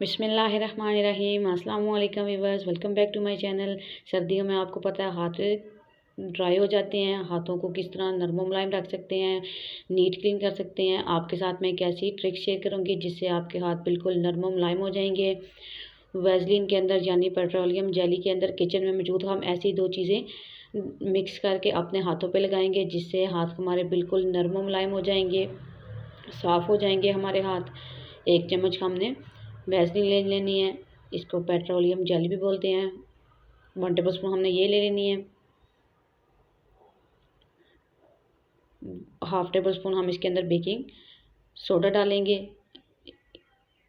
बिस्मिल्लाहिर्रहमानिर्रहीम। अस्सलाम वालेकुम viewers, welcome back to my channel. सर्दियों में आपको पता है हाथ ड्राई हो जाते हैं। हाथों को किस तरह नरम मुलायम रख सकते हैं, नीट क्लीन कर सकते हैं। आपके साथ मैं एक ऐसी ट्रिक शेयर करूंगी जिससे आपके हाथ बिल्कुल नरम मुलायम हो जाएंगे। वैसलीन के अंदर यानी पेट्रोलियम जेली के अंदर किचन में मौजूद हम ऐसी दो चीज़ें मिक्स करके अपने हाथों पे लगाएंगे जिससे हाथ हमारे बिल्कुल नरम मुलायम हो जाएंगे, साफ़ हो जाएंगे हमारे हाथ। 1 चम्मच हमने वैसलीन ले लेनी है, इसको पेट्रोलियम जेली भी बोलते हैं। 1 टेबल स्पून हमने ये ले लेनी है। 1/2 टेबल स्पून हम इसके अंदर बेकिंग सोडा डालेंगे।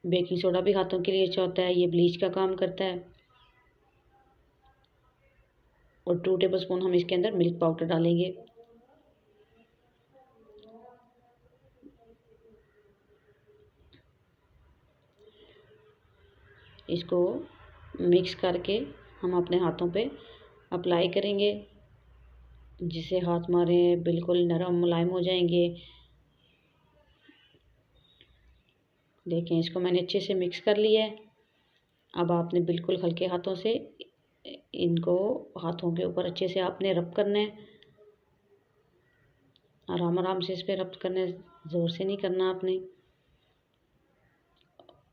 बेकिंग सोडा भी हाथों के लिए अच्छा होता है, ये ब्लीच का काम करता है। और 2 टेबल स्पून हम इसके अंदर मिल्क पाउडर डालेंगे। इसको मिक्स करके हम अपने हाथों पे अप्लाई करेंगे जिससे हाथ हमारे बिल्कुल नरम मुलायम हो जाएंगे। देखें, इसको मैंने अच्छे से मिक्स कर लिया है। अब आपने बिल्कुल हल्के हाथों से इनको हाथों के ऊपर अच्छे से आपने रब करना है। आराम आराम से इस पर रब करना है, ज़ोर से नहीं करना आपने।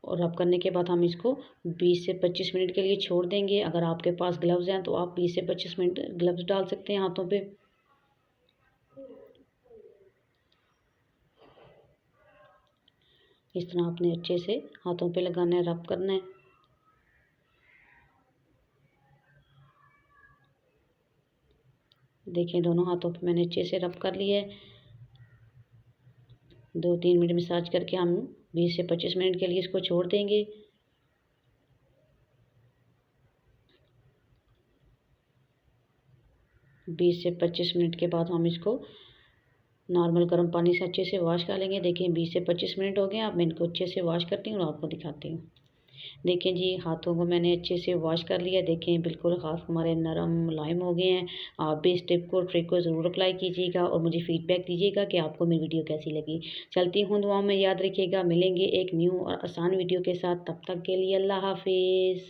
और रब करने के बाद हम इसको 20 से 25 मिनट के लिए छोड़ देंगे। अगर आपके पास ग्लव्स हैं तो आप 20 से 25 मिनट ग्लव्स डाल सकते हैं हाथों पे। इस तरह आपने अच्छे से हाथों पे लगाना है, रब करना है। देखिए, दोनों हाथों पे मैंने अच्छे से रब कर लिया है। 2-3 मिनट मसाज करके हम 20 से 25 मिनट के लिए इसको छोड़ देंगे। बीस से 25 मिनट के बाद हम इसको नॉर्मल गर्म पानी से अच्छे से वॉश कर लेंगे। देखिए, 20 से 25 मिनट हो गए। अब मैं इनको अच्छे से वॉश करती हूँ और आपको दिखाती हूँ। देखें जी, हाथों को मैंने अच्छे से वॉश कर लिया। देखें, बिल्कुल हाथ हमारे नरम मुलायम हो गए हैं। आप भी इस टिप को ट्रिक को ज़रूर अप्लाई कीजिएगा और मुझे फीडबैक दीजिएगा कि आपको मेरी वीडियो कैसी लगी। चलती हूँ दुआओं में, याद रखिएगा। मिलेंगे एक न्यू और आसान वीडियो के साथ, तब तक के लिए अल्लाह हाफिज़।